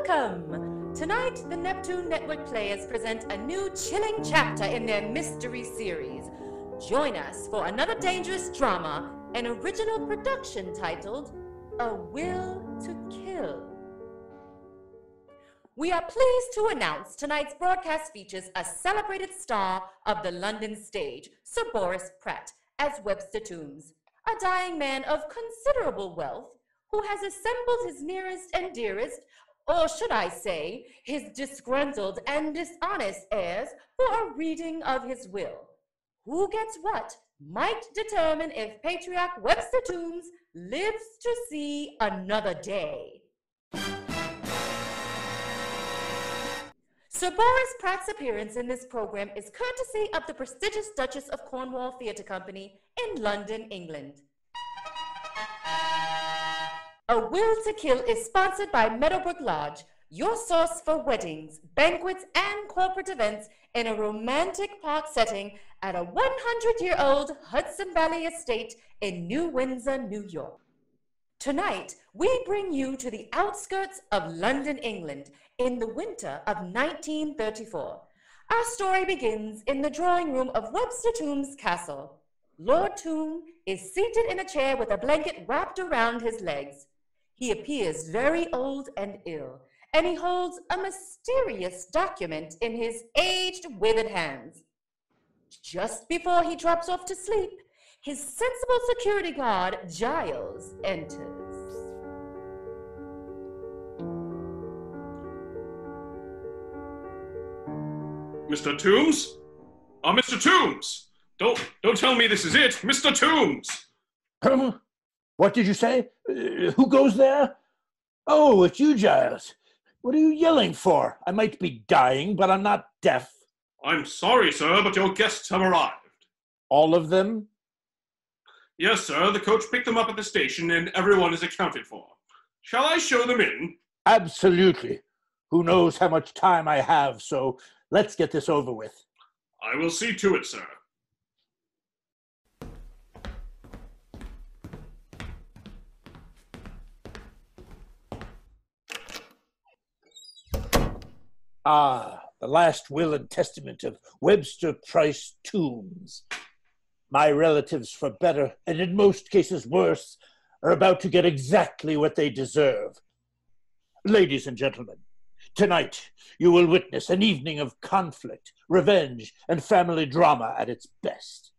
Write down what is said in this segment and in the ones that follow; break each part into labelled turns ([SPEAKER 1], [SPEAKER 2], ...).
[SPEAKER 1] Welcome! Tonight, the Neptune Network Players present a new chilling chapter in their mystery series. Join us for another dangerous drama, an original production titled A Will to Kill. We are pleased to announce tonight's broadcast features a celebrated star of the London stage, Sir Boris Pratt, as Webster Toombs, a dying man of considerable wealth who has assembled his nearest and dearest, or should I say, his disgruntled and dishonest heirs for a reading of his will. Who gets what might determine if Patriarch Webster Toombs lives to see another day. Sir Boris Pratt's appearance in this program is courtesy of the prestigious Duchess of Cornwall Theatre Company in London, England. A Will to Kill is sponsored by Meadowbrook Lodge, your source for weddings, banquets, and corporate events in a romantic park setting at a 100-year-old Hudson Valley estate in New Windsor, New York. Tonight, we bring you to the outskirts of London, England, in the winter of 1934. Our story begins in the drawing room of Webster Toombs' castle. Lord Tomb is seated in a chair with a blanket wrapped around his legs. He appears very old and ill, and he holds a mysterious document in his aged, withered hands. Just before he drops off to sleep, his sensible security guard, Giles, enters.
[SPEAKER 2] Mr. Toombs? Oh, Mr. Toombs! Don't tell me this is it! Mr. Toombs!
[SPEAKER 3] What did you say? Who goes there? Oh, it's you, Giles. What are you yelling for? I might be dying, but I'm not deaf.
[SPEAKER 2] I'm sorry, sir, but your guests have arrived.
[SPEAKER 3] All of them?
[SPEAKER 2] Yes, sir. The coach picked them up at the station, and everyone is accounted for. Shall I show them in?
[SPEAKER 3] Absolutely. Who knows how much time I have, so let's get this over with.
[SPEAKER 2] I will see to it, sir.
[SPEAKER 3] Ah, the last will and testament of Webster Price Toombs. My relatives, for better, and in most cases worse, are about to get exactly what they deserve. Ladies and gentlemen, tonight you will witness an evening of conflict, revenge, and family drama at its best.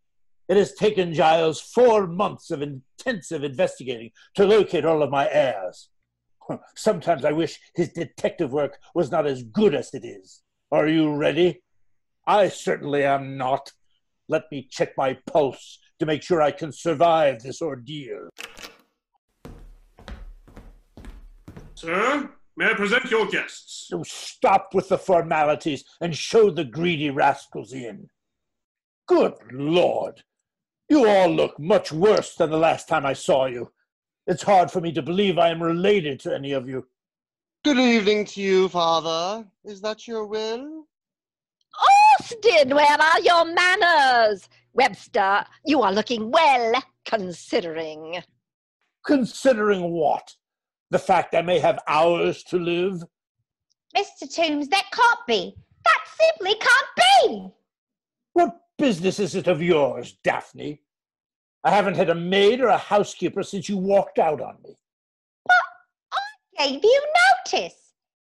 [SPEAKER 3] It has taken Giles 4 months of intensive investigating to locate all of my heirs. Sometimes I wish his detective work was not as good as it is. Are you ready? I certainly am not. Let me check my pulse to make sure I can survive this ordeal.
[SPEAKER 2] Sir, may I present your guests?
[SPEAKER 3] So stop with the formalities and show the greedy rascals in. Good Lord! You all look much worse than the last time I saw you. It's hard for me to believe I am related to any of you.
[SPEAKER 4] Good evening to you, Father. Is that your will?
[SPEAKER 5] Austin, where are your manners? Webster, you are looking well, considering.
[SPEAKER 3] Considering what? The fact I may have hours to live?
[SPEAKER 6] Mr. Toombs, that can't be. That simply can't be.
[SPEAKER 3] What business is it of yours, Daphne? I haven't had a maid or a housekeeper since you walked out on me.
[SPEAKER 6] But I gave you notice.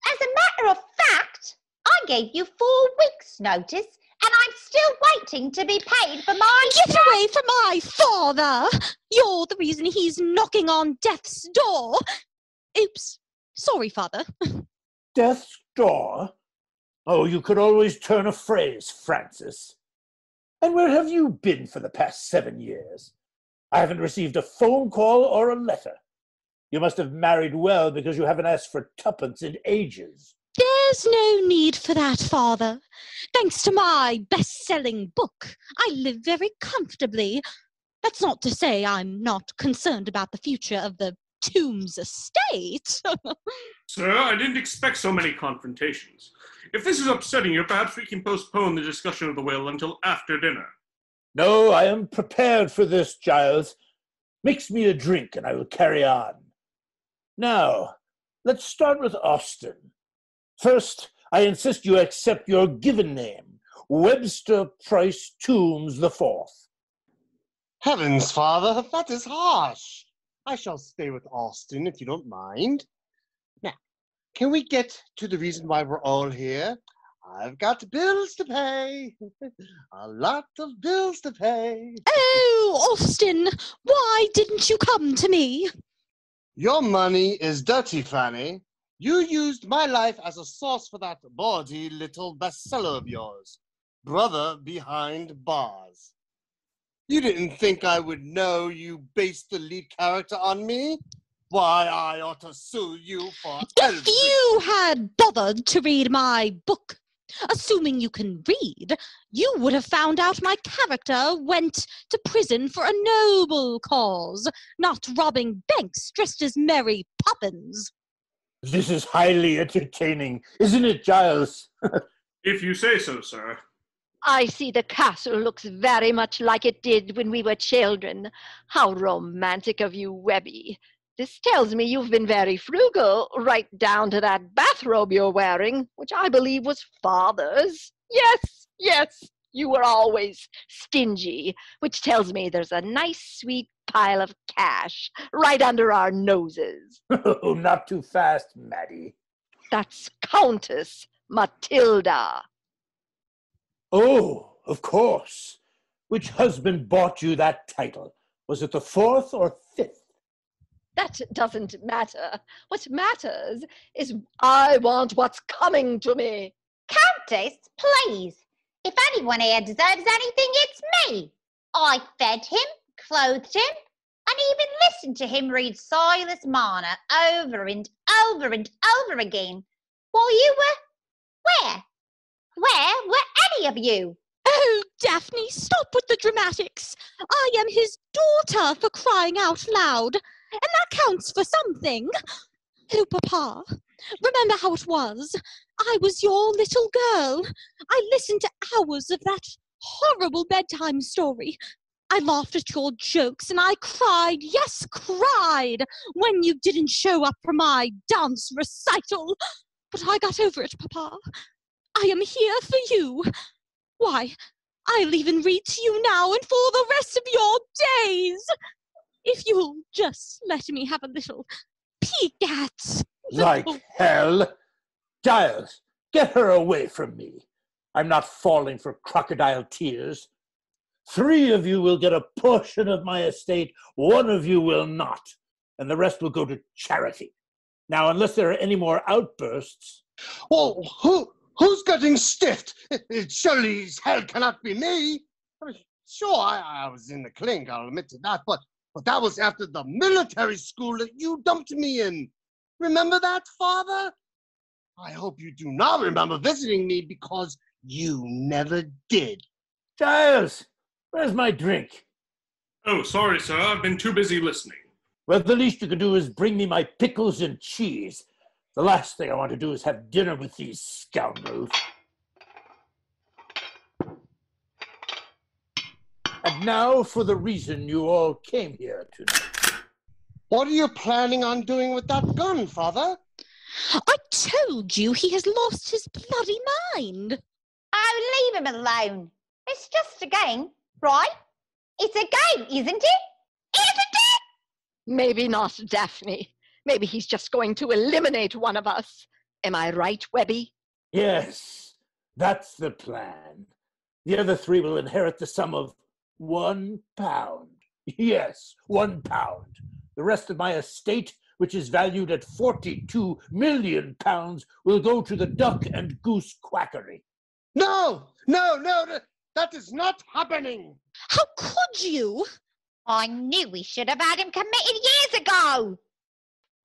[SPEAKER 6] As a matter of fact, I gave you 4 weeks' notice, and I'm still waiting to be paid for my...
[SPEAKER 7] Get away from my father! You're the reason he's knocking on death's door. Oops. Sorry, Father.
[SPEAKER 3] Death's door? Oh, you could always turn a phrase, Francis. And where have you been for the past 7 years? I haven't received a phone call or a letter. You must have married well because you haven't asked for tuppence in ages.
[SPEAKER 7] There's no need for that, Father. Thanks to my best-selling book, I live very comfortably. That's not to say I'm not concerned about the future of the Toombs estate.
[SPEAKER 2] Sir, I didn't expect so many confrontations. If this is upsetting you, perhaps we can postpone the discussion of the will until after dinner.
[SPEAKER 3] No, I am prepared for this, Giles. Mix me a drink and I will carry on. Now, let's start with Austin. First, I insist you accept your given name, Webster Price Toombs IV.
[SPEAKER 4] Heavens, Father, that is harsh. I shall stay with Austin if you don't mind. Now, can we get to the reason why we're all here? I've got bills to pay. A lot of bills to pay.
[SPEAKER 7] Oh, Austin, why didn't you come to me?
[SPEAKER 4] Your money is dirty, Fanny. You used my life as a source for that bawdy little bestseller of yours, Brother Behind Bars. You didn't think I would know you based the lead character on me? Why, I ought to sue you for
[SPEAKER 7] If you had bothered to read my book, assuming you can read, you would have found out my character went to prison for a noble cause, not robbing banks dressed as Mary Poppins.
[SPEAKER 3] This is highly entertaining, isn't it, Giles?
[SPEAKER 2] If you say so, sir.
[SPEAKER 5] I see the castle looks very much like it did when we were children. How romantic of you, Webby. This tells me you've been very frugal, right down to that bathrobe you're wearing, which I believe was Father's. Yes, you were always stingy, which tells me there's a nice, sweet pile of cash right under our noses.
[SPEAKER 3] Oh, not too fast, Maddie.
[SPEAKER 5] That's Countess Matilda.
[SPEAKER 3] Oh, of course. Which husband bought you that title? Was it the 4th or 5th?
[SPEAKER 5] That doesn't matter. What matters is I want what's coming to me.
[SPEAKER 6] Countess, please. If anyone here deserves anything, it's me. I fed him, clothed him, and even listened to him read Silas Marner over and over and over again. While you were where? Where were any of you?
[SPEAKER 7] Oh, Daphne, stop with the dramatics. I am his daughter, for crying out loud, and that counts for something. Oh, Papa, remember how it was? I was your little girl. I listened to hours of that horrible bedtime story. I laughed at your jokes, and I cried, yes, cried, when you didn't show up for my dance recital. But I got over it, Papa. I am here for you. Why, I'll even read to you now and for the rest of your days. If you'll just let me have a little peek at...
[SPEAKER 3] Like hell. Giles, get her away from me. I'm not falling for crocodile tears. 3 of you will get a portion of my estate, 1 of you will not, and the rest will go to charity. Now, unless there are any more outbursts...
[SPEAKER 4] Well, who's getting stiffed? It surely as hell cannot be me. I mean, sure, I was in the clink, I'll admit to that, but that was after the military school that you dumped me in. Remember that, Father? I hope you do not remember visiting me because you never did.
[SPEAKER 3] Giles, where's my drink?
[SPEAKER 2] Oh, sorry, sir. I've been too busy listening.
[SPEAKER 3] Well, the least you can do is bring me my pickles and cheese. The last thing I want to do is have dinner with these scoundrels. And now for the reason you all came here tonight.
[SPEAKER 4] What are you planning on doing with that gun, Father?
[SPEAKER 7] I told you he has lost his bloody mind.
[SPEAKER 6] Oh, leave him alone. It's just a game, right? It's a game, isn't it? Isn't it?
[SPEAKER 5] Maybe not, Daphne. Maybe he's just going to eliminate one of us. Am I right, Webby?
[SPEAKER 3] Yes, that's the plan. The other 3 will inherit the sum of £1. Yes, £1. The rest of my estate, which is valued at £42 million, will go to the duck and goose quackery.
[SPEAKER 4] No, that is not happening.
[SPEAKER 7] How could you?
[SPEAKER 6] I knew we should have had him committed years ago.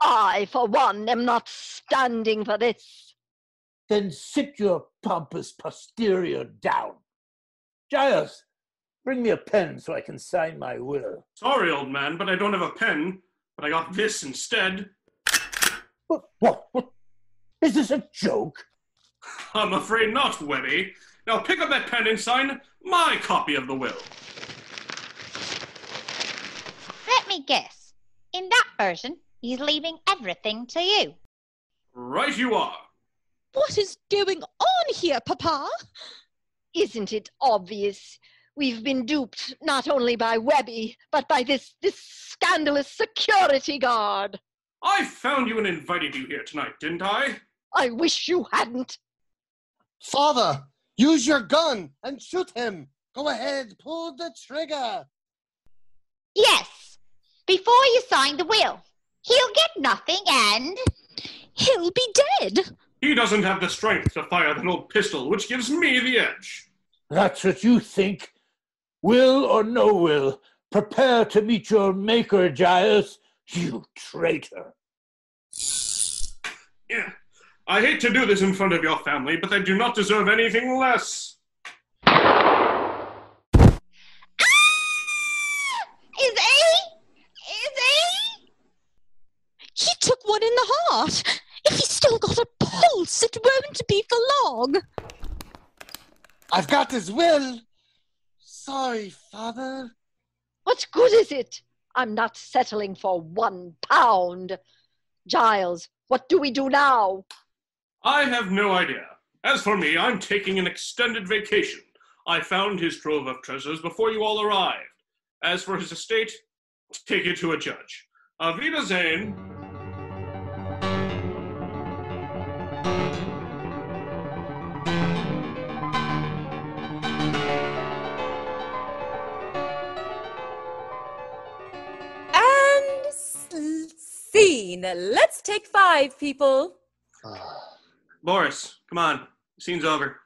[SPEAKER 5] I, for one, am not standing for this.
[SPEAKER 3] Then sit your pompous posterior down. Giles, bring me a pen so I can sign my will.
[SPEAKER 2] Sorry, old man, but I don't have a pen. But I got this instead.
[SPEAKER 3] What? Is this a joke?
[SPEAKER 2] I'm afraid not, Webby. Now pick up that pen and sign my copy of the will.
[SPEAKER 6] Let me guess. In that version, he's leaving everything to you.
[SPEAKER 2] Right you are.
[SPEAKER 7] What is going on here, Papa?
[SPEAKER 5] Isn't it obvious? We've been duped not only by Webby, but by this scandalous security guard.
[SPEAKER 2] I found you and invited you here tonight, didn't I?
[SPEAKER 5] I wish you hadn't.
[SPEAKER 4] Father, use your gun and shoot him. Go ahead, pull the trigger.
[SPEAKER 6] Yes, before you sign the will. He'll get nothing and...
[SPEAKER 7] He'll be dead.
[SPEAKER 2] He doesn't have the strength to fire that old pistol, which gives me the edge.
[SPEAKER 3] That's what you think. Will or no will, prepare to meet your maker, Giles, you traitor.
[SPEAKER 2] Yeah, I hate to do this in front of your family, but they do not deserve anything less.
[SPEAKER 7] He took one in the heart. If he's still got a pulse, it won't be for long.
[SPEAKER 4] I've got his will. Sorry, Father.
[SPEAKER 5] What good is it? I'm not settling for £1. Giles, what do we do now?
[SPEAKER 2] I have no idea. As for me, I'm taking an extended vacation. I found his trove of treasures before you all arrived. As for his estate, take it to a judge. Auf Wiedersehen.
[SPEAKER 1] Scene. Let's take 5, people.
[SPEAKER 2] Boris, come on. Scene's over.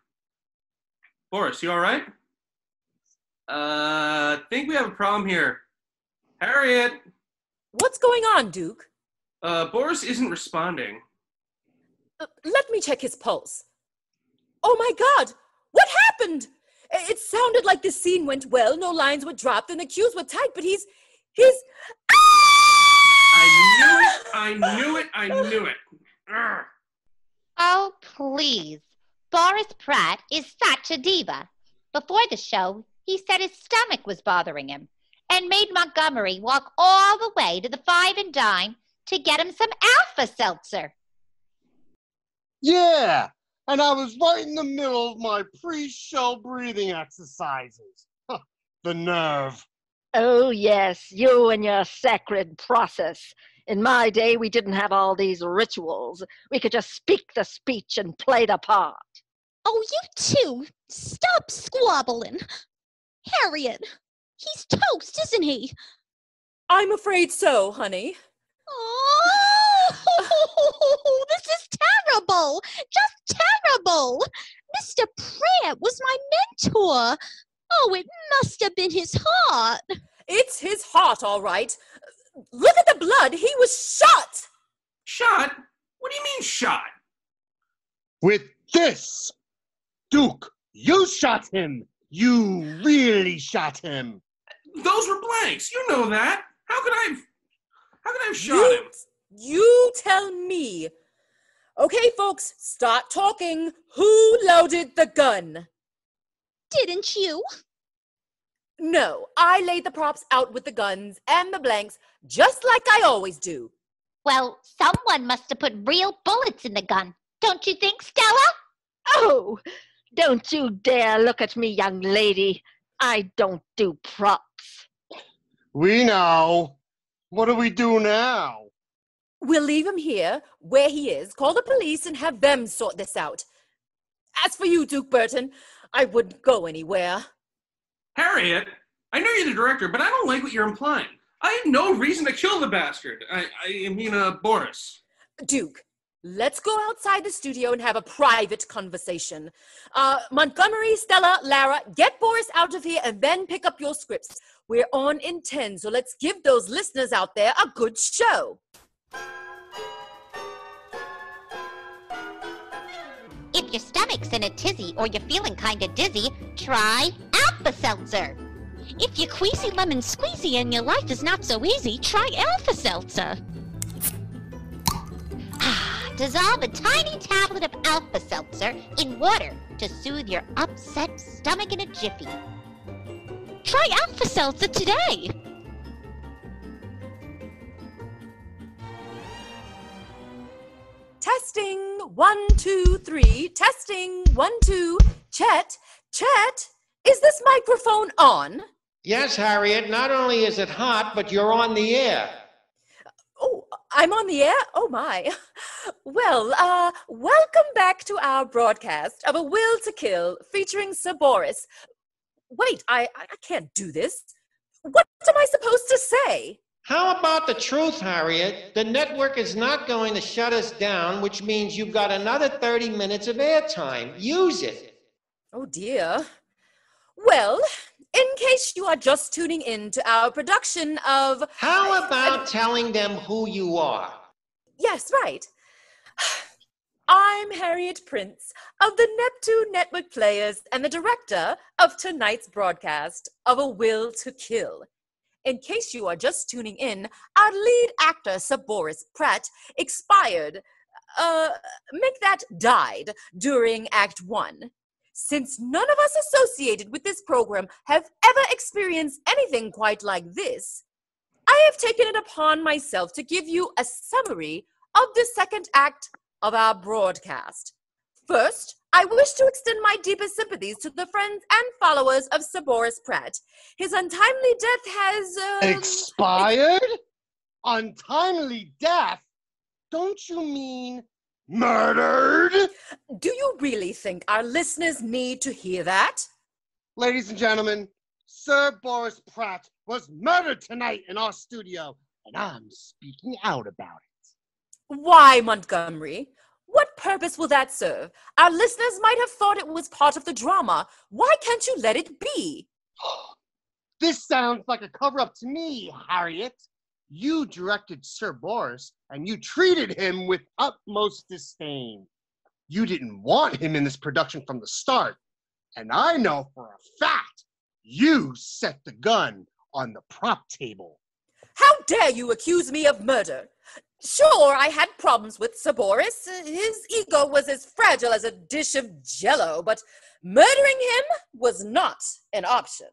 [SPEAKER 2] Boris, you all right? Think we have a problem here. Harriet!
[SPEAKER 1] What's going on, Duke?
[SPEAKER 2] Boris isn't responding.
[SPEAKER 1] Let me check his pulse. Oh my God! What happened? It sounded like the scene went well, no lines were dropped, and the cues were tight, but he's...
[SPEAKER 2] I knew it. Urgh.
[SPEAKER 6] Oh, please. Boris Pratt is such a diva. Before the show, he said his stomach was bothering him and made Montgomery walk all the way to the Five and Dime to get him some Alka-Seltzer.
[SPEAKER 4] Yeah, and I was right in the middle of my pre-show breathing exercises. The nerve.
[SPEAKER 5] Oh, yes, you and your sacred process. In my day, we didn't have all these rituals. We could just speak the speech and play the part.
[SPEAKER 7] Oh, you two, stop squabbling. Harriet, he's toast, isn't he?
[SPEAKER 1] I'm afraid so, honey.
[SPEAKER 7] Oh, this is terrible. Just terrible. Mr. Pratt was my mentor. Oh, it must have been his heart.
[SPEAKER 1] It's his heart, all right. Look at the blood. He was shot.
[SPEAKER 2] Shot? What do you mean shot?
[SPEAKER 4] With this. Duke, you shot him. You really shot him.
[SPEAKER 2] Those were blanks. You know that. How could I have shot him?
[SPEAKER 1] You tell me. Okay, folks, start talking. Who loaded the gun?
[SPEAKER 7] Didn't you?
[SPEAKER 1] No, I laid the props out with the guns and the blanks, just like I always do.
[SPEAKER 6] Well, someone must have put real bullets in the gun. Don't you think, Stella?
[SPEAKER 5] Oh, don't you dare look at me, young lady. I don't do props.
[SPEAKER 4] We know. What do we do now?
[SPEAKER 1] We'll leave him here, where he is, call the police, and have them sort this out. As for you, Duke Burton, I wouldn't go anywhere.
[SPEAKER 2] Harriet, I know you're the director, but I don't like what you're implying. I had no reason to kill the bastard. I mean, Boris.
[SPEAKER 1] Duke, let's go outside the studio and have a private conversation. Montgomery, Stella, Lara, get Boris out of here and then pick up your scripts. We're on in 10, so let's give those listeners out there a good show.
[SPEAKER 6] If your stomach's in a tizzy or you're feeling kind of dizzy, try Alka-Seltzer.
[SPEAKER 7] If you're queasy lemon squeezy and your life is not so easy, try Alka-Seltzer.
[SPEAKER 6] Dissolve a tiny tablet of Alka-Seltzer in water to soothe your upset stomach in a jiffy.
[SPEAKER 7] Try Alka-Seltzer today.
[SPEAKER 1] Testing 1, 2, 3. Testing. 1, 2. Chet, is this microphone on?
[SPEAKER 8] Yes, Harriet, not only is it hot, but you're on the air.
[SPEAKER 1] Oh, I'm on the air? Oh, my. Well, welcome back to our broadcast of A Will to Kill featuring Sir Boris. Wait, I can't do this. What am I supposed to say?
[SPEAKER 8] How about the truth, Harriet? The network is not going to shut us down, which means you've got another 30 minutes of airtime. Use it.
[SPEAKER 1] Oh, dear. Well, in case you are just tuning in to our production of...
[SPEAKER 8] How about telling them who you are?
[SPEAKER 1] Yes, right. I'm Harriet Prince of the Neptune Network Players and the director of tonight's broadcast of A Will to Kill. In case you are just tuning in, our lead actor, Sir Boris Pratt, died during Act 1. Since none of us associated with this program have ever experienced anything quite like this, I have taken it upon myself to give you a summary of the second act of our broadcast. First, I wish to extend my deepest sympathies to the friends and followers of Sir Boris Pratt. His untimely death has,
[SPEAKER 4] Expired? Untimely death? Don't you mean murdered?
[SPEAKER 1] Do you really think our listeners need to hear that?
[SPEAKER 4] Ladies and gentlemen, Sir Boris Pratt was murdered tonight in our studio, and I'm speaking out about it.
[SPEAKER 1] Why, Montgomery? What purpose will that serve? Our listeners might have thought it was part of the drama. Why can't you let it be?
[SPEAKER 4] This sounds like a cover-up to me, Harriet. You directed Sir Boris, and you treated him with utmost disdain. You didn't want him in this production from the start, and I know for a fact you set the gun on the prop table.
[SPEAKER 1] How dare you accuse me of murder? Sure, I had problems with Sir Boris. His ego was as fragile as a dish of jello, but murdering him was not an option.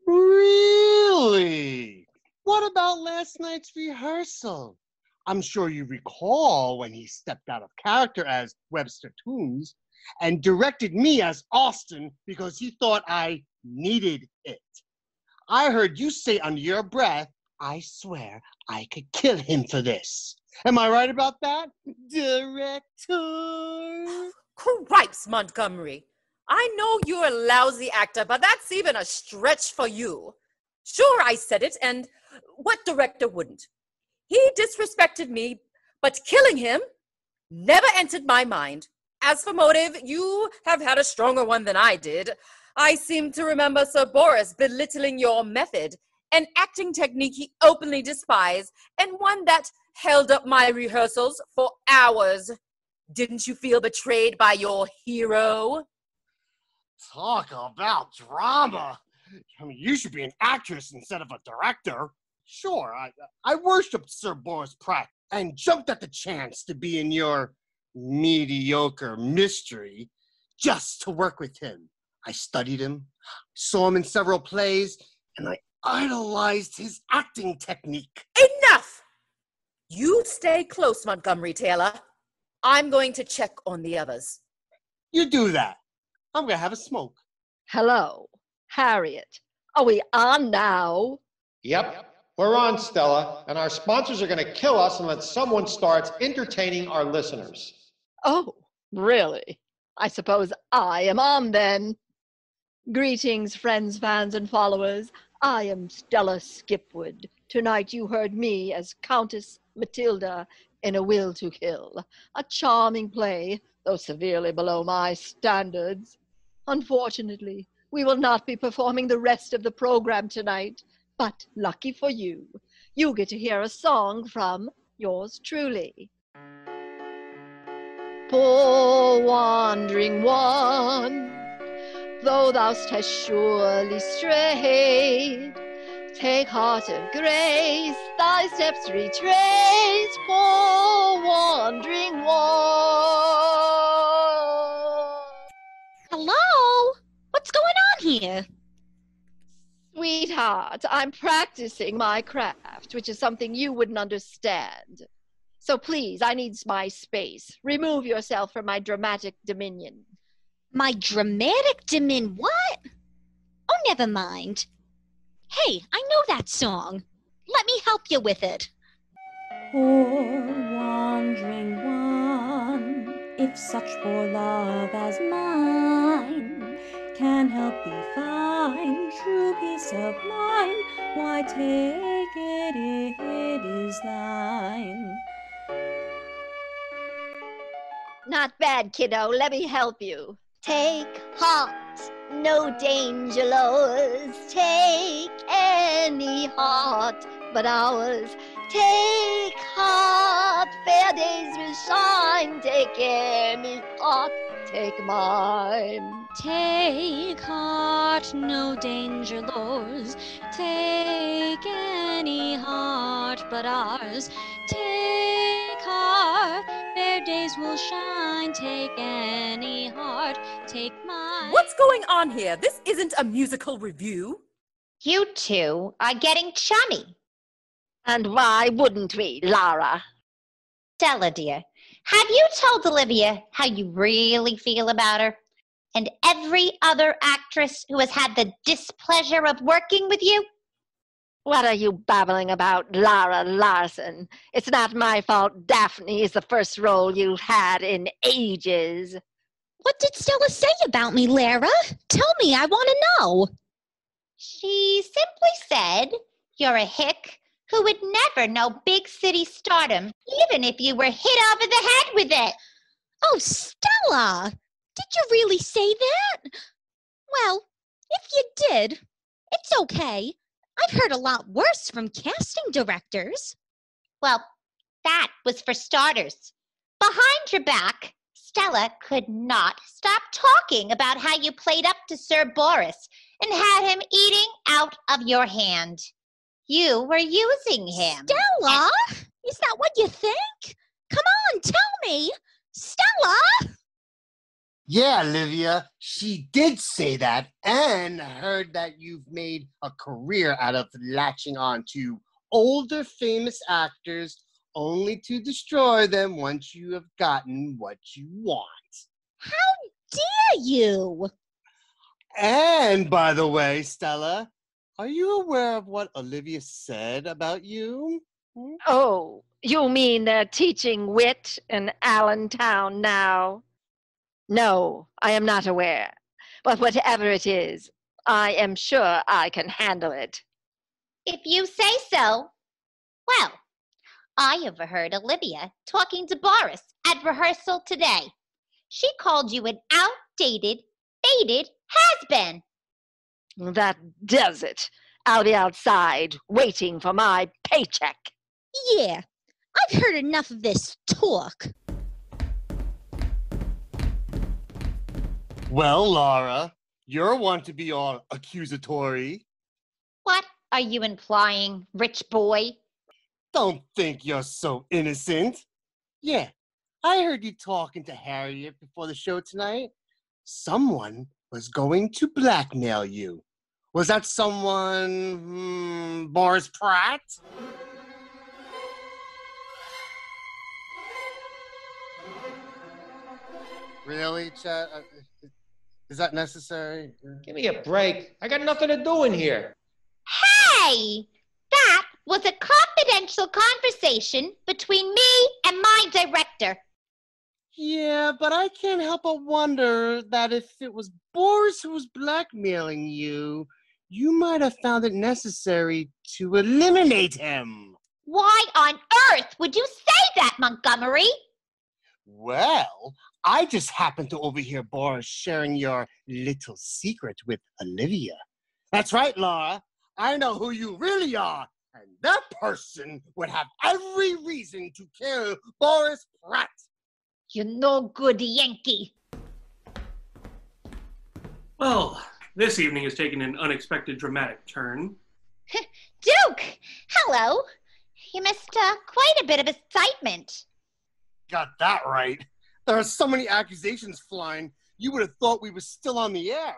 [SPEAKER 4] Really? What about last night's rehearsal? I'm sure you recall when he stepped out of character as Webster Toombs and directed me as Austin because he thought I needed it. I heard you say under your breath, I swear I could kill him for this. Am I right about that, director?
[SPEAKER 1] Cripes, Montgomery. I know you're a lousy actor, but that's even a stretch for you. Sure, I said it, and what director wouldn't? He disrespected me, but killing him never entered my mind. As for motive, you have had a stronger one than I did. I seem to remember Sir Boris belittling your method, an acting technique he openly despised, and one that held up my rehearsals for hours. Didn't you feel betrayed by your hero?
[SPEAKER 4] Talk about drama. I mean, you should be an actress instead of a director. Sure, I worshipped Sir Boris Pratt and jumped at the chance to be in your mediocre mystery just to work with him. I studied him, saw him in several plays, and I idolized his acting technique.
[SPEAKER 1] Enough! You stay close, Montgomery Taylor. I'm going to check on the others.
[SPEAKER 4] You do that. I'm going to have a smoke.
[SPEAKER 5] Hello, Harriet. Are we on now?
[SPEAKER 8] Yep, we're on, Stella, and our sponsors are going to kill us unless someone starts entertaining our listeners.
[SPEAKER 5] Oh, really? I suppose I am on then. Greetings, friends, fans, and followers. I am Stella Skipwood. Tonight you heard me as Countess Matilda in A Will to Kill, a charming play, though severely below my standards. Unfortunately, we will not be performing the rest of the program tonight, but lucky for you, you get to hear a song from yours truly. Poor wandering one, though thou hast surely strayed, take heart of grace, thy steps retrace, poor wandering one.
[SPEAKER 7] Hello? What's going on here?
[SPEAKER 5] Sweetheart, I'm practicing my craft, which is something you wouldn't understand. So please, I need my space. Remove yourself from my dramatic dominion.
[SPEAKER 7] My dramatic what? Oh, never mind. Hey, I know that song. Let me help you with it.
[SPEAKER 9] Poor wandering one, if such poor love as mine can help thee find true peace of mind, why take it, it is thine.
[SPEAKER 5] Not bad, kiddo. Let me help you. Take heart, no danger lures. Take any heart but ours. Take heart, fair days will shine. Take any heart, take mine.
[SPEAKER 7] Take heart, no danger lures. Take any heart but ours. Take heart, fair days will shine. Take any heart, take mine.
[SPEAKER 1] What's going on here? This isn't a musical review.
[SPEAKER 6] You two are getting chummy.
[SPEAKER 5] And why wouldn't we, Lara?
[SPEAKER 6] Stella, dear, have you told Olivia how you really feel about her? And every other actress who has had the displeasure of working with you?
[SPEAKER 5] What are you babbling about, Lara Larson? It's not my fault Daphne is the first role you've had in ages.
[SPEAKER 7] What did Stella say about me, Lara? Tell me, I want to know.
[SPEAKER 6] She simply said you're a hick who would never know big city stardom, even if you were hit over the head with it.
[SPEAKER 7] Oh, Stella! Did you really say that? Well, if you did, it's okay. I've heard a lot worse from casting directors.
[SPEAKER 6] Well, that was for starters. Behind your back, Stella could not stop talking about how you played up to Sir Boris and had him eating out of your hand. You were using him.
[SPEAKER 7] Stella? Is that what you think? Come on, tell me. Stella?
[SPEAKER 4] Yeah, Olivia, she did say that, and heard that you've made a career out of latching on to older famous actors only to destroy them once you have gotten what you want.
[SPEAKER 7] How dare you?
[SPEAKER 4] And by the way, Stella, are you aware of what Olivia said about you?
[SPEAKER 5] Oh, you mean they're teaching wit in Allentown now? No, I am not aware. But whatever it is, I am sure I can handle it.
[SPEAKER 6] If you say so. Well, I overheard Olivia talking to Boris at rehearsal today. She called you an outdated, faded has-been.
[SPEAKER 5] That does it. I'll be outside waiting for my paycheck.
[SPEAKER 7] Yeah, I've heard enough of this talk.
[SPEAKER 4] Well, Laura, you're one to be all accusatory.
[SPEAKER 6] What are you implying, rich boy?
[SPEAKER 4] Don't think you're so innocent. Yeah, I heard you talking to Harriet before the show tonight. Someone was going to blackmail you. Was that someone, Boris Pratt? Really, Chet? Is that necessary?
[SPEAKER 8] Give me a break. I got nothing to do in here.
[SPEAKER 6] Hey! That was a confidential conversation between me and my director.
[SPEAKER 4] Yeah, but I can't help but wonder that if it was Boris who was blackmailing you, you might have found it necessary to eliminate him.
[SPEAKER 6] Why on earth would you say that, Montgomery?
[SPEAKER 4] Well, I just happened to overhear Boris sharing your little secret with Olivia. That's right, Laura. I know who you really are, and that person would have every reason to kill Boris Pratt.
[SPEAKER 6] You no good Yankee.
[SPEAKER 2] Well, this evening has taken an unexpected dramatic turn.
[SPEAKER 6] Duke, hello. You missed quite a bit of excitement.
[SPEAKER 4] Got that right. There are so many accusations flying, you would have thought we were still on the air.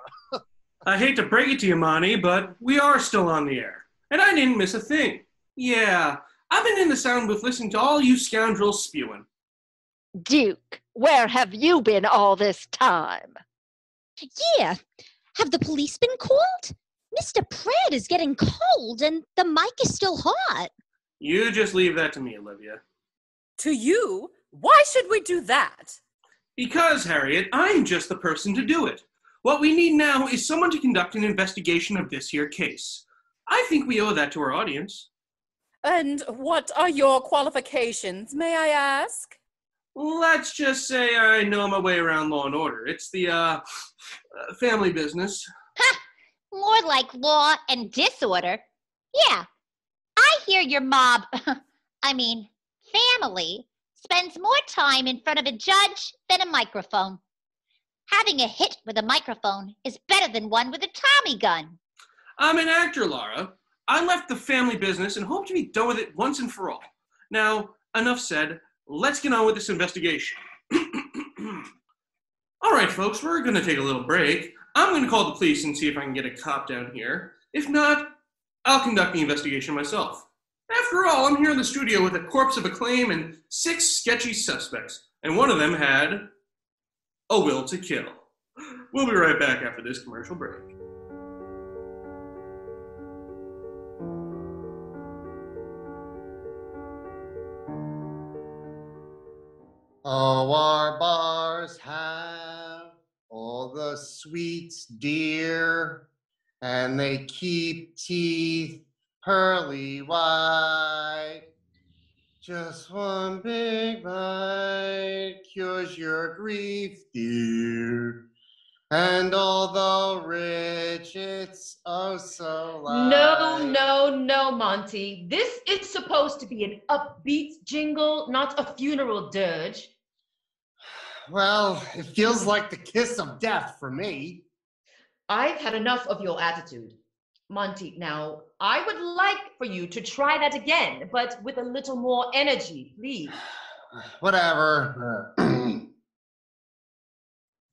[SPEAKER 2] I hate to break it to you, Monty, but we are still on the air. And I didn't miss a thing. Yeah, I've been in the sound booth listening to all you scoundrels spewing.
[SPEAKER 5] Duke, where have you been all this time?
[SPEAKER 7] Yeah. Have the police been called? Mr. Pratt is getting cold and the mic is still hot.
[SPEAKER 2] You just leave that to me, Olivia.
[SPEAKER 1] To you? Why should we do that?
[SPEAKER 2] Because, Harriet, I'm just the person to do it. What we need now is someone to conduct an investigation of this here case. I think we owe that to our audience.
[SPEAKER 1] And what are your qualifications, may I ask?
[SPEAKER 2] Let's just say I know my way around law and order. It's the, family business.
[SPEAKER 6] Ha! More like law and disorder. Yeah, I hear your mob, family, spends more time in front of a judge than a microphone. Having a hit with a microphone is better than one with a Tommy gun.
[SPEAKER 2] I'm an actor, Laura. I left the family business and hope to be done with it once and for all. Now, enough said. Let's get on with this investigation. All right, folks, we're going to take a little break. I'm going to call the police and see if I can get a cop down here. If not, I'll conduct the investigation myself. After all, I'm here in the studio with a corpse of a claim and 6 sketchy suspects, and one of them had a will to kill. We'll be right back after this commercial break.
[SPEAKER 4] Oh, our bars have all the sweets, dear, and they keep teeth pearly white. Just one big bite cures your grief, dear. And although rich, it's oh so light.
[SPEAKER 10] No, Monty. This is supposed to be an upbeat jingle, not a funeral dirge.
[SPEAKER 4] Well, it feels like the kiss of death for me.
[SPEAKER 10] I've had enough of your attitude. Monty, now, I would like for you to try that again, but with a little more energy, please.
[SPEAKER 4] Whatever.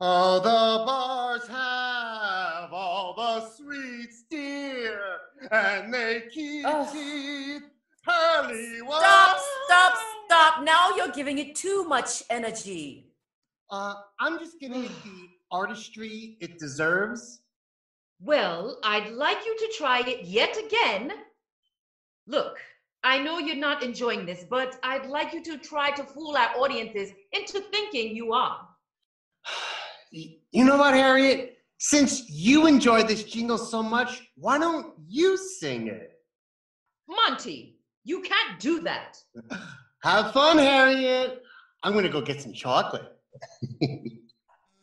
[SPEAKER 4] Oh, the bars have all the sweets, dear, and they keep teeth pearly white.
[SPEAKER 1] Stop. Now you're giving it too much energy.
[SPEAKER 4] I'm just giving it the artistry it deserves.
[SPEAKER 10] Well, I'd like you to try it yet again. Look, I know you're not enjoying this, but I'd like you to try to fool our audiences into thinking you are.
[SPEAKER 4] You know what, Harriet? Since you enjoy this jingle so much, why don't you sing it?
[SPEAKER 10] Monty, you can't do that.
[SPEAKER 4] Have fun, Harriet. I'm going to go get some chocolate.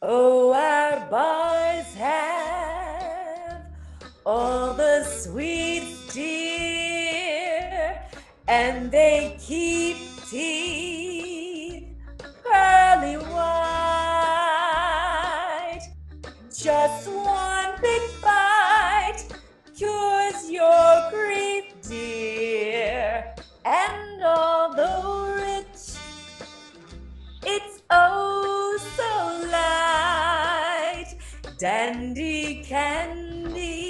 [SPEAKER 1] Oh, our bars have all the sweets, dear, and they keep teeth pearly white. Just one big bite cures your grief, dear, and although rich, it's oh so light. Dandy candy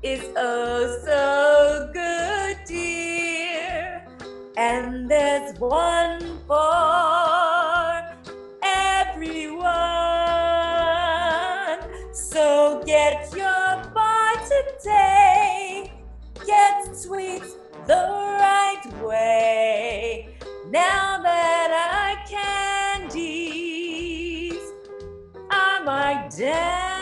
[SPEAKER 1] is oh so good, dear, and there's one for everyone. So get your bar today, get sweets the right way. Now that our candies are marked down.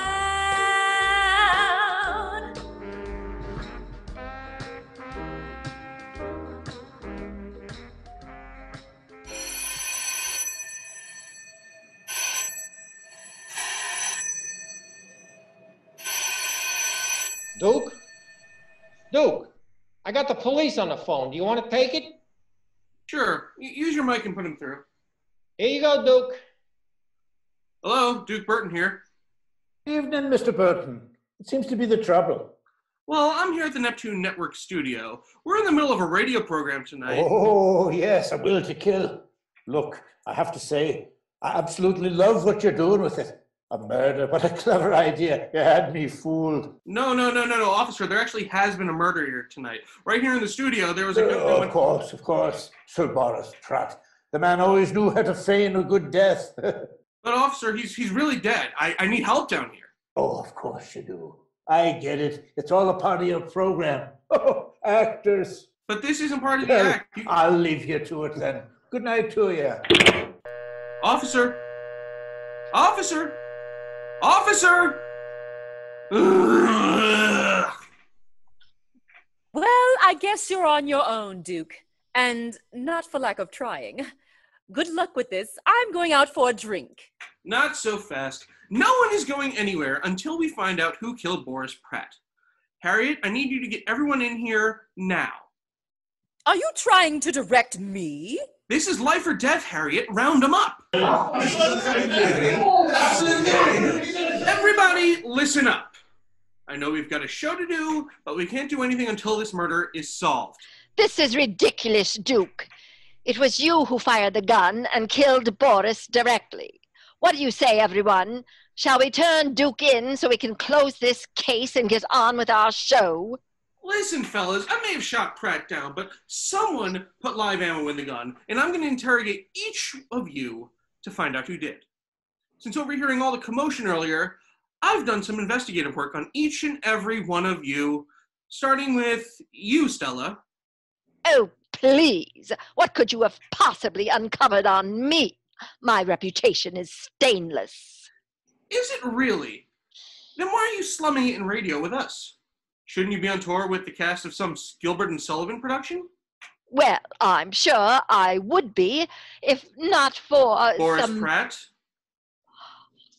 [SPEAKER 8] Duke, I got the police on the phone. Do you want to take it?
[SPEAKER 2] Sure. Use your mic and put him through.
[SPEAKER 8] Here you go, Duke.
[SPEAKER 2] Hello, Duke Burton here.
[SPEAKER 3] Evening, Mr. Burton. It seems to be the trouble.
[SPEAKER 2] Well, I'm here at the Neptune Network studio. We're in the middle of a radio program tonight.
[SPEAKER 3] Oh, yes, A Will to Kill. Look, I have to say, I absolutely love what you're doing with it. A murder? What a clever idea. You had me fooled.
[SPEAKER 2] No, officer. There actually has been a murder here tonight. Right here in the studio, there was a...
[SPEAKER 3] Of course. Sir Boris Pratt. The man always knew how to feign a good death.
[SPEAKER 2] But officer, he's really dead. I need help down here.
[SPEAKER 3] Oh, of course you do. I get it. It's all a part of your program. Oh, actors.
[SPEAKER 2] But this isn't part of the act.
[SPEAKER 3] I'll leave you to it then. Good night to you.
[SPEAKER 2] Officer! Officer!
[SPEAKER 1] Well, I guess you're on your own, Duke. And not for lack of trying. Good luck with this. I'm going out for a drink.
[SPEAKER 2] Not so fast. No one is going anywhere until we find out who killed Boris Pratt. Harriet, I need you to get everyone in here now.
[SPEAKER 1] Are you trying to direct me?
[SPEAKER 2] This is life or death, Harriet. Round them up. Everybody, listen up. I know we've got a show to do, but we can't do anything until this murder is solved.
[SPEAKER 5] This is ridiculous, Duke. It was you who fired the gun and killed Boris directly. What do you say, everyone? Shall we turn Duke in so we can close this case and get on with our show?
[SPEAKER 2] Listen, fellas, I may have shot Pratt down, but someone put live ammo in the gun, and I'm going to interrogate each of you to find out who did. Since overhearing all the commotion earlier, I've done some investigative work on each and every one of you, starting with you, Stella.
[SPEAKER 5] Oh, please. What could you have possibly uncovered on me? My reputation is stainless.
[SPEAKER 2] Is it really? Then why are you slumming it in radio with us? Shouldn't you be on tour with the cast of some Gilbert and Sullivan production?
[SPEAKER 5] Well, I'm sure I would be, if not for
[SPEAKER 2] Boris Pratt?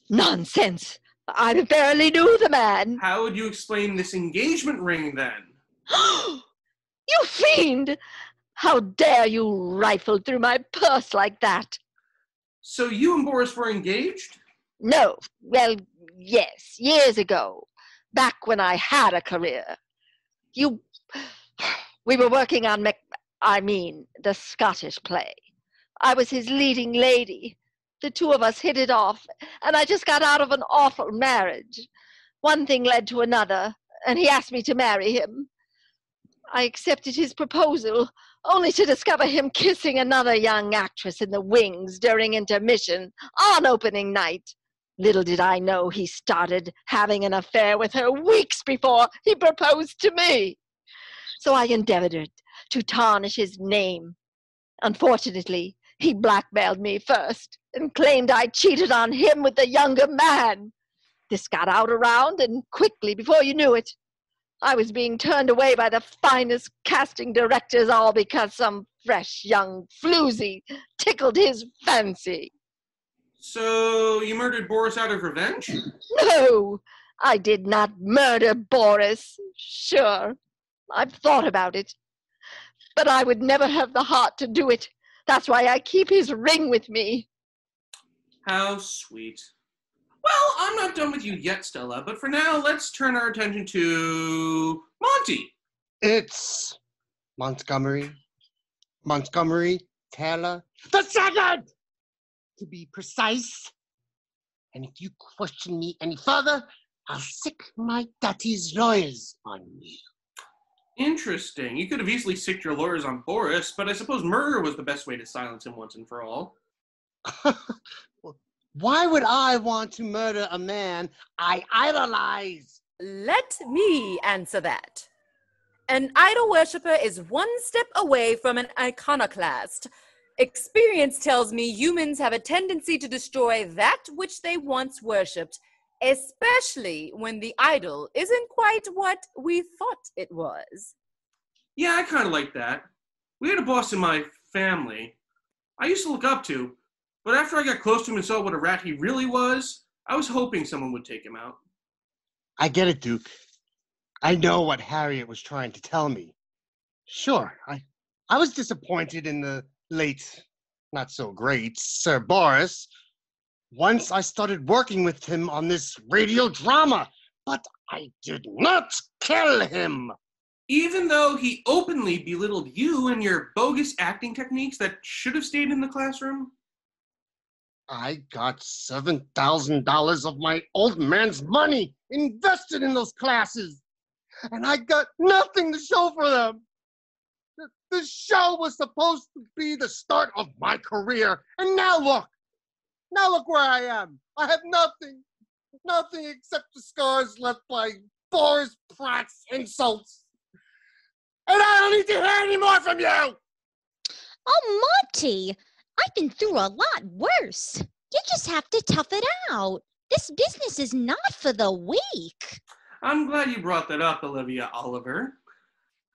[SPEAKER 5] Nonsense. I barely knew the man.
[SPEAKER 2] How would you explain this engagement ring, then?
[SPEAKER 5] You fiend! How dare you rifle through my purse like that?
[SPEAKER 2] So you and Boris were engaged?
[SPEAKER 5] No. Well, yes, years ago. Back when I had a career. We were working on the Scottish play. I was his leading lady. The two of us hit it off, and I just got out of an awful marriage. One thing led to another, and he asked me to marry him. I accepted his proposal, only to discover him kissing another young actress in the wings during intermission on opening night. Little did I know he started having an affair with her weeks before he proposed to me. So I endeavored to tarnish his name. Unfortunately, he blackmailed me first and claimed I cheated on him with the younger man. This got out around, and quickly, before you knew it, I was being turned away by the finest casting directors, all because some fresh young floozy tickled his fancy.
[SPEAKER 2] So you murdered Boris out of revenge?
[SPEAKER 5] No, I did not murder Boris. Sure, I've thought about it. But I would never have the heart to do it. That's why I keep his ring with me.
[SPEAKER 2] How sweet. Well, I'm not done with you yet, Stella, but for now, let's turn our attention to Monty.
[SPEAKER 4] It's Montgomery Taylor the second, to be precise. And if you question me any further, I'll sick my daddy's lawyers on you.
[SPEAKER 2] Interesting. You could have easily sicked your lawyers on Boris, but I suppose murder was the best way to silence him once and for all.
[SPEAKER 4] Why would I want to murder a man I idolize?
[SPEAKER 1] Let me answer that. An idol worshiper is one step away from an iconoclast. Experience tells me humans have a tendency to destroy that which they once worshipped, especially when the idol isn't quite what we thought it was.
[SPEAKER 2] Yeah, I kind of like that. We had a boss in my family I used to look up to, but after I got close to him and saw what a rat he really was, I was hoping someone would take him out.
[SPEAKER 4] I get it, Duke. I know what Harriet was trying to tell me. Sure, I was disappointed in the late, not so great, Sir Boris, once I started working with him on this radio drama, but I did not kill him.
[SPEAKER 2] Even though he openly belittled you and your bogus acting techniques that should have stayed in the classroom?
[SPEAKER 4] I got $7,000 of my old man's money invested in those classes, and I got nothing to show for them. The show was supposed to be the start of my career, and now look where I am. I have nothing except the scars left by Boris Pratt's insults. And I don't need to hear any more from you!
[SPEAKER 7] Oh, Monty, I've been through a lot worse. You just have to tough it out. This business is not for the weak.
[SPEAKER 2] I'm glad you brought that up, Olivia Oliver.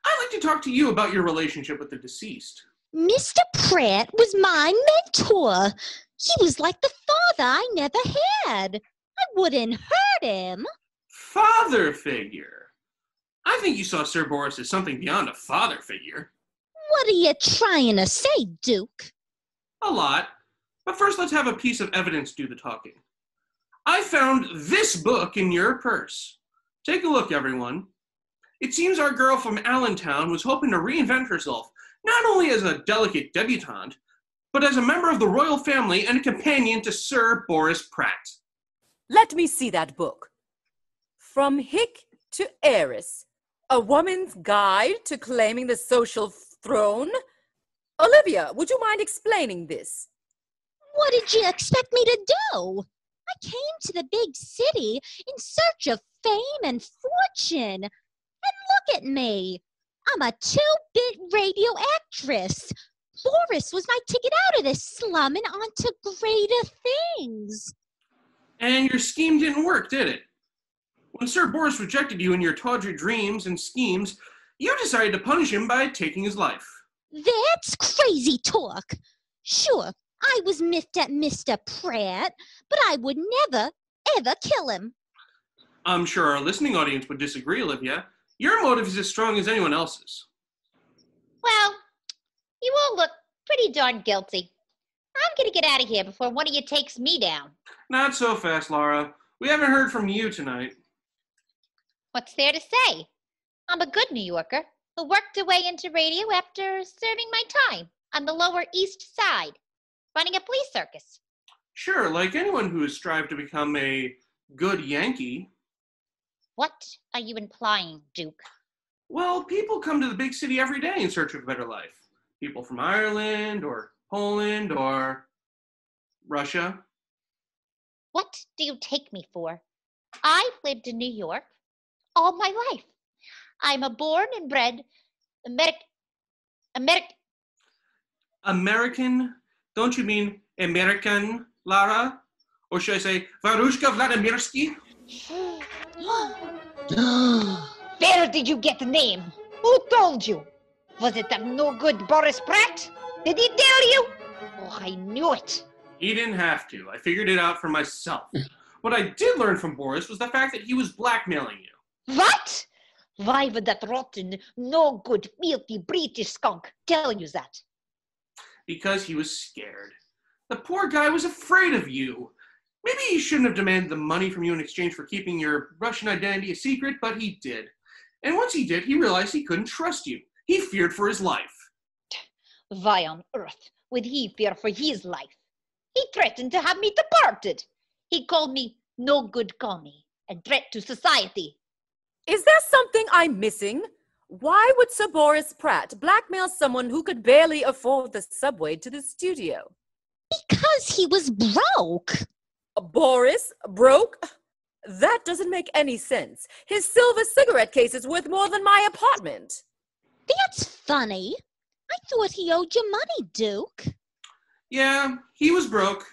[SPEAKER 2] I'd like to talk to you about your relationship with the deceased.
[SPEAKER 7] Mr. Pratt was my mentor. He was like the father I never had. I wouldn't hurt him.
[SPEAKER 2] Father figure? I think you saw Sir Boris as something beyond a father figure.
[SPEAKER 7] What are you trying to say, Duke?
[SPEAKER 2] A lot. But first, let's have a piece of evidence do the talking. I found this book in your purse. Take a look, everyone. It seems our girl from Allentown was hoping to reinvent herself, not only as a delicate debutante, but as a member of the royal family and a companion to Sir Boris Pratt.
[SPEAKER 1] Let me see that book. From Hick to Heiress, a woman's guide to claiming the social throne. Olivia, would you mind explaining this?
[SPEAKER 7] What did you expect me to do? I came to the big city in search of fame and fortune. And look at me. I'm a 2-bit radio actress. Boris was my ticket out of this slum and onto greater things.
[SPEAKER 2] And your scheme didn't work, did it? When Sir Boris rejected you in your tawdry dreams and schemes, you decided to punish him by taking his life.
[SPEAKER 7] That's crazy talk. Sure, I was miffed at Mr. Pratt, but I would never, ever kill him.
[SPEAKER 2] I'm sure our listening audience would disagree, Olivia. Your motive is as strong as anyone else's.
[SPEAKER 6] Well, you all look pretty darn guilty. I'm gonna get out of here before one of you takes me down.
[SPEAKER 2] Not so fast, Laura. We haven't heard from you tonight.
[SPEAKER 6] What's there to say? I'm a good New Yorker who worked her way into radio after serving my time on the Lower East Side, running a police circus.
[SPEAKER 2] Sure, like anyone who has strived to become a good Yankee.
[SPEAKER 6] What are you implying, Duke?
[SPEAKER 2] Well, people come to the big city every day in search of a better life. People from Ireland or Poland or Russia.
[SPEAKER 6] What do you take me for? I've lived in New York all my life. I'm a born and bred
[SPEAKER 2] American? Don't you mean American, Lara? Or should I say Varushka Vladimirsky?
[SPEAKER 6] Where did you get the name? Who told you? Was it that no good Boris Pratt? Did he tell you? Oh, I knew it.
[SPEAKER 2] He didn't have to. I figured it out for myself. What I did learn from Boris was the fact that he was blackmailing you.
[SPEAKER 6] What? Why would that rotten, no good, filthy British skunk tell you that?
[SPEAKER 2] Because he was scared. The poor guy was afraid of you. Maybe he shouldn't have demanded the money from you in exchange for keeping your Russian identity a secret, but he did. And once he did, he realized he couldn't trust you. He feared for his life.
[SPEAKER 6] Why on earth would he fear for his life? He threatened to have me deported. He called me no good commie, a threat to society.
[SPEAKER 1] Is there something I'm missing? Why would Sir Boris Pratt blackmail someone who could barely afford the subway to the studio?
[SPEAKER 7] Because he was broke.
[SPEAKER 1] Boris broke? That doesn't make any sense. His silver cigarette case is worth more than my apartment.
[SPEAKER 7] That's funny. I thought he owed you money, Duke.
[SPEAKER 2] Yeah, he was broke.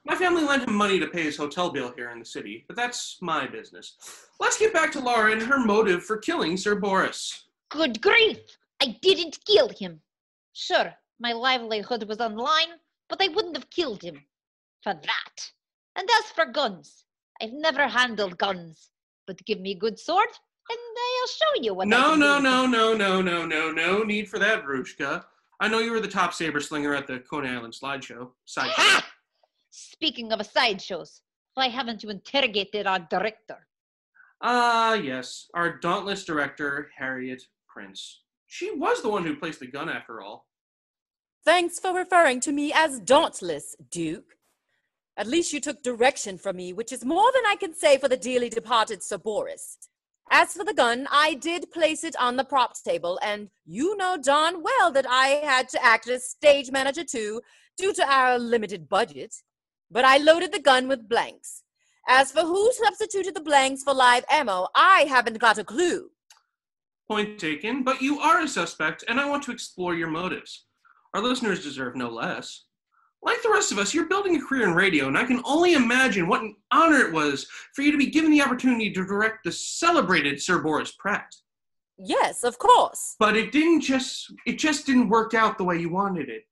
[SPEAKER 2] My family lent him money to pay his hotel bill here in the city, but that's my business. Let's get back to Laura and her motive for killing Sir Boris.
[SPEAKER 6] Good grief! I didn't kill him. Sure, my livelihood was on the line, but I wouldn't have killed him for that. And as for guns, I've never handled guns. But give me a good sword, and I'll show you what I can do.
[SPEAKER 2] No need for that, Varushka. I know you were the top saber slinger at the Coney Island slideshow.
[SPEAKER 6] Ha! Speaking of sideshows, why haven't you interrogated our director?
[SPEAKER 2] Yes, our dauntless director, Harriet Prince. She was the one who placed the gun after all.
[SPEAKER 1] Thanks for referring to me as dauntless, Duke. At least you took direction from me, which is more than I can say for the dearly departed Sir Boris. As for the gun, I did place it on the props table, and you know darn well that I had to act as stage manager too, due to our limited budget. But I loaded the gun with blanks. As for who substituted the blanks for live ammo, I haven't got a clue.
[SPEAKER 2] Point taken, but you are a suspect, and I want to explore your motives. Our listeners deserve no less. Like the rest of us, you're building a career in radio, and I can only imagine what an honor it was for you to be given the opportunity to direct the celebrated Sir Boris Pratt.
[SPEAKER 1] Yes, of course.
[SPEAKER 2] But it just didn't work out the way you wanted it.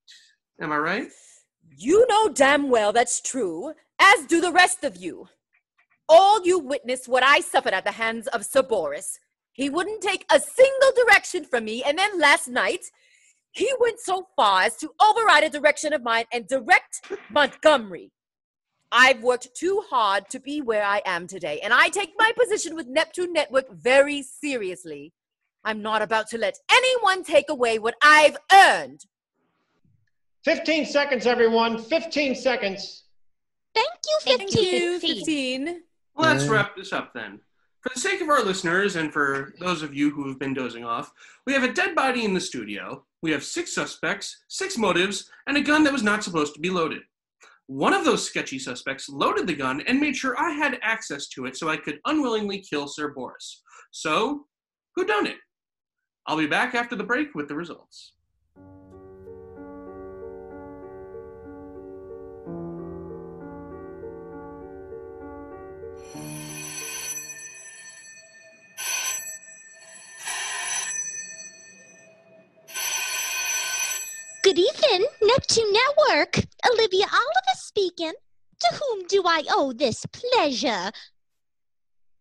[SPEAKER 2] Am I right?
[SPEAKER 1] You know damn well that's true, as do the rest of you. All you witnessed what I suffered at the hands of Sir Boris. He wouldn't take a single direction from me, and then last night, he went so far as to override a direction of mine and direct Montgomery. I've worked too hard to be where I am today, and I take my position with Neptune Network very seriously. I'm not about to let anyone take away what I've earned.
[SPEAKER 8] 15 seconds, everyone. 15 seconds.
[SPEAKER 7] Thank you,
[SPEAKER 1] 15.
[SPEAKER 2] Let's wrap this up then. For the sake of our listeners and for those of you who have been dozing off, we have a dead body in the studio, we have 6 suspects, 6 motives, and a gun that was not supposed to be loaded. One of those sketchy suspects loaded the gun and made sure I had access to it so I could unwillingly kill Sir Boris. So, who done it? I'll be back after the break with the results.
[SPEAKER 7] Good evening, Neptune Network. Olivia Oliver speaking. To whom do I owe this pleasure?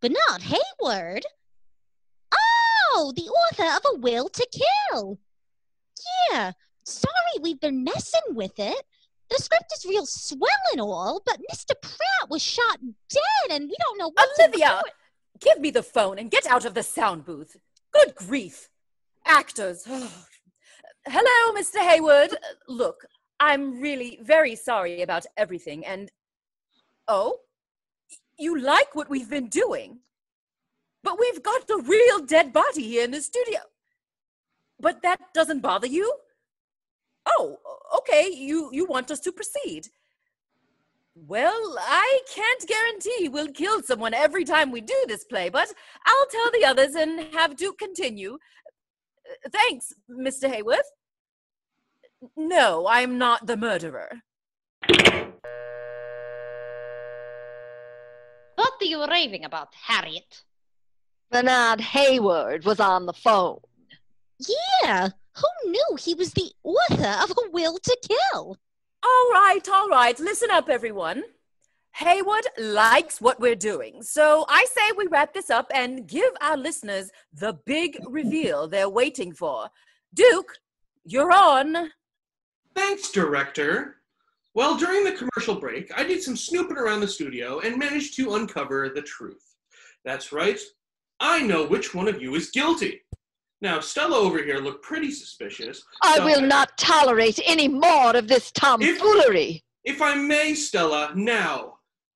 [SPEAKER 7] Bernard Hayward? Oh, the author of A Will to Kill. Yeah, sorry we've been messing with it. The script is real swell and all, but Mr. Pratt was shot dead and we don't know what
[SPEAKER 1] Olivia,
[SPEAKER 7] to do.
[SPEAKER 1] give me the phone and get out of the sound booth. Good grief. Actors. Hello, Mr. Hayward. Look, I'm really very sorry about everything, and... Oh? You like what we've been doing? But we've got a real dead body here in the studio. But that doesn't bother you? Oh, okay, you want us to proceed. Well, I can't guarantee we'll kill someone every time we do this play, but I'll tell the others and have Duke continue. Thanks, Mr. Hayward. No, I'm not the murderer.
[SPEAKER 6] What are you raving about, Harriet?
[SPEAKER 5] Bernard Hayward was on the phone.
[SPEAKER 7] Yeah, who knew he was the author of A Will to Kill?
[SPEAKER 1] All right, listen up, everyone. Hayward likes what we're doing, so I say we wrap this up and give our listeners the big reveal they're waiting for. Duke, you're on.
[SPEAKER 2] Thanks, director. Well, during the commercial break, I did some snooping around the studio and managed to uncover the truth. That's right. I know which one of you is guilty. Now, Stella over here looked pretty suspicious.
[SPEAKER 5] I will not tolerate any more of this tomfoolery.
[SPEAKER 2] If I may, Stella, now.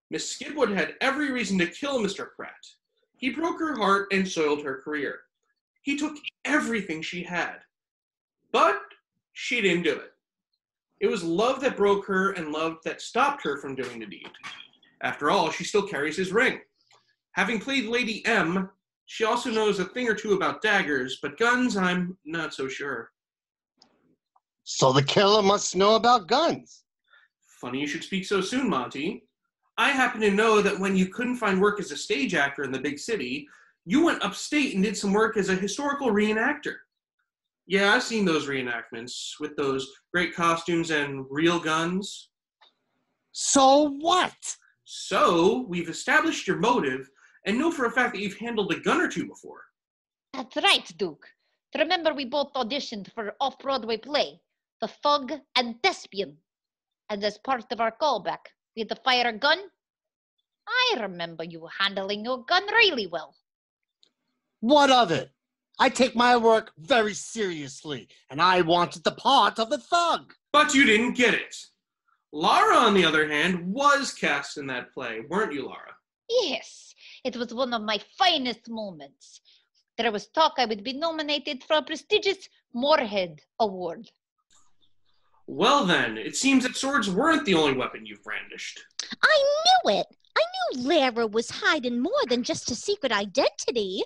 [SPEAKER 2] Miss Skidwood had every reason to kill Mr. Pratt. He broke her heart and soiled her career. He took everything she had. But she didn't do it. It was love that broke her and love that stopped her from doing the deed. After all, she still carries his ring. Having played Lady M, she also knows a thing or two about daggers, but guns, I'm not so sure.
[SPEAKER 4] So the killer must know about guns.
[SPEAKER 2] Funny you should speak so soon, Monty. I happen to know that when you couldn't find work as a stage actor in the big city, you went upstate and did some work as a historical reenactor. Yeah, I've seen those reenactments with those great costumes and real guns.
[SPEAKER 4] So what?
[SPEAKER 2] So, we've established your motive and know for a fact that you've handled a gun or two before.
[SPEAKER 6] That's right, Duke. Remember we both auditioned for an off-Broadway play, The Thug and Thespian. And as part of our callback, we had to fire a gun. I remember you handling your gun really well.
[SPEAKER 4] What of it? I take my work very seriously, and I wanted the part of the thug.
[SPEAKER 2] But you didn't get it. Lara, on the other hand, was cast in that play, weren't you, Lara?
[SPEAKER 6] Yes, it was one of my finest moments. There was talk I would be nominated for a prestigious Moorhead Award.
[SPEAKER 2] Well then, it seems that swords weren't the only weapon you've brandished.
[SPEAKER 7] I knew it! I knew Lara was hiding more than just a secret identity.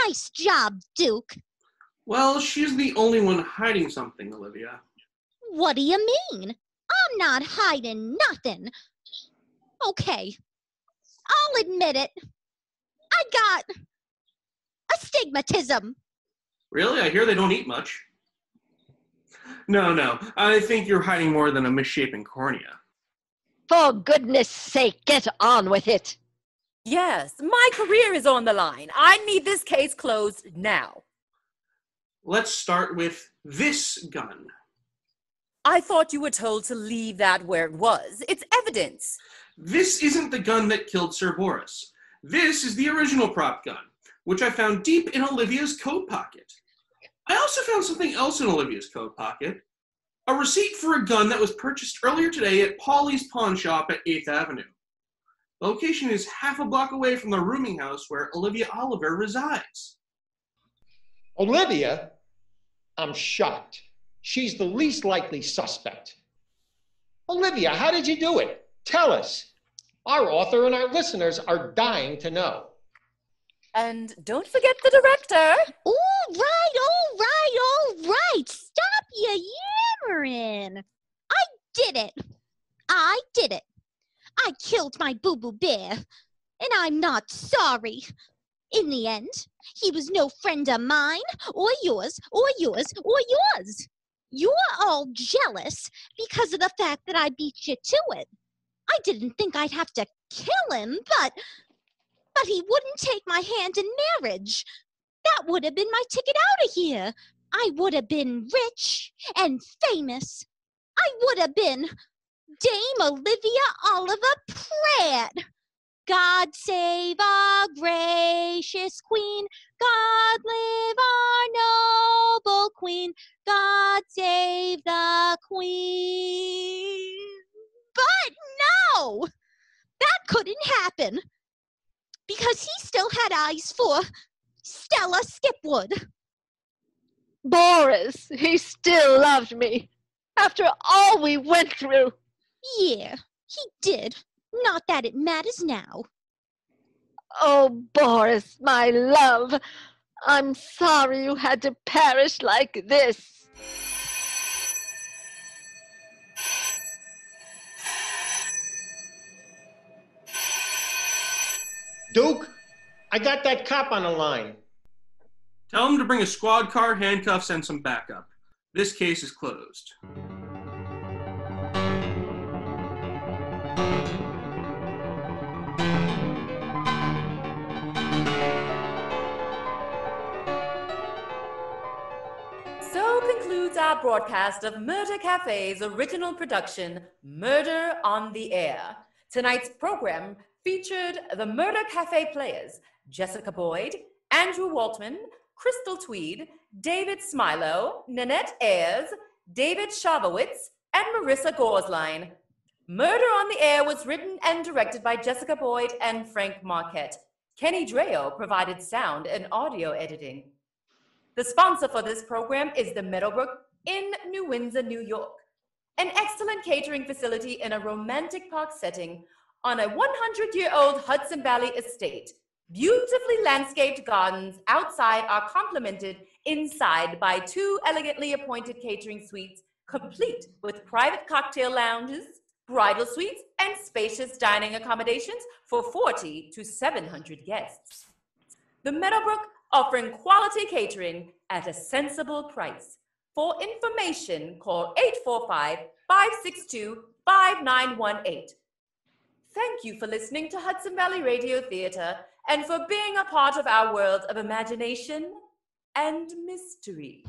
[SPEAKER 7] Nice job, Duke.
[SPEAKER 2] Well, she's the only one hiding something, Olivia.
[SPEAKER 7] What do you mean? I'm not hiding nothing. Okay, I'll admit it. I got astigmatism.
[SPEAKER 2] Really? I hear they don't eat much. No, I think you're hiding more than a misshapen cornea.
[SPEAKER 5] For goodness sake, get on with it.
[SPEAKER 1] Yes, my career is on the line. I need this case closed now.
[SPEAKER 2] Let's start with this gun.
[SPEAKER 1] I thought you were told to leave that where it was. It's evidence.
[SPEAKER 2] This isn't the gun that killed Sir Boris. This is the original prop gun, which I found deep in Olivia's coat pocket. I also found something else in Olivia's coat pocket. A receipt for a gun that was purchased earlier today at Paulie's Pawn Shop at 8th Avenue. The location is half a block away from the rooming house where Olivia Oliver resides.
[SPEAKER 8] Olivia? I'm shocked. She's the least likely suspect. Olivia, how did you do it? Tell us. Our author and our listeners are dying to know.
[SPEAKER 1] And don't forget the director.
[SPEAKER 7] All right. Stop your yammering. I did it. I killed my boo-boo bear, and I'm not sorry. In the end, he was no friend of mine, or yours. You're all jealous because of the fact that I beat you to it. I didn't think I'd have to kill him, but he wouldn't take my hand in marriage. That would have been my ticket out of here. I would have been rich and famous. I would have been Dame Olivia Oliver Pratt. God save our gracious queen. God live our noble queen. God save the queen. But no, that couldn't happen because he still had eyes for Stella Skipwood.
[SPEAKER 5] Boris, he still loved me. After all we went through.
[SPEAKER 7] Yeah, he did. Not that it matters now.
[SPEAKER 5] Oh, Boris, my love. I'm sorry you had to perish like this.
[SPEAKER 8] Duke, I got that cop on the line.
[SPEAKER 2] Tell him to bring a squad car, handcuffs, and some backup. This case is closed.
[SPEAKER 1] So concludes our broadcast of Murder Cafe's original production, Murder on the Air. Tonight's program featured the Murder Cafe Players, Jessica Boyd, Andrew Waltman, Crystal Tweed, David Smilo, Nanette Ayers, David Shavowitz, and Marissa Gorsline. Murder on the Air was written and directed by Jessica Boyd and Frank Marquette. Kenny Dreo provided sound and audio editing. The sponsor for this program is the Meadowbrook in New Windsor, New York, an excellent catering facility in a romantic park setting on a 100-year-old Hudson Valley estate. Beautifully landscaped gardens outside are complemented inside by 2 elegantly appointed catering suites, complete with private cocktail lounges, bridal suites, and spacious dining accommodations for 40 to 700 guests. The Meadowbrook, offering quality catering at a sensible price. For information, call 845-562-5918. Thank you for listening to Hudson Valley Radio Theater and for being a part of our world of imagination and mystery.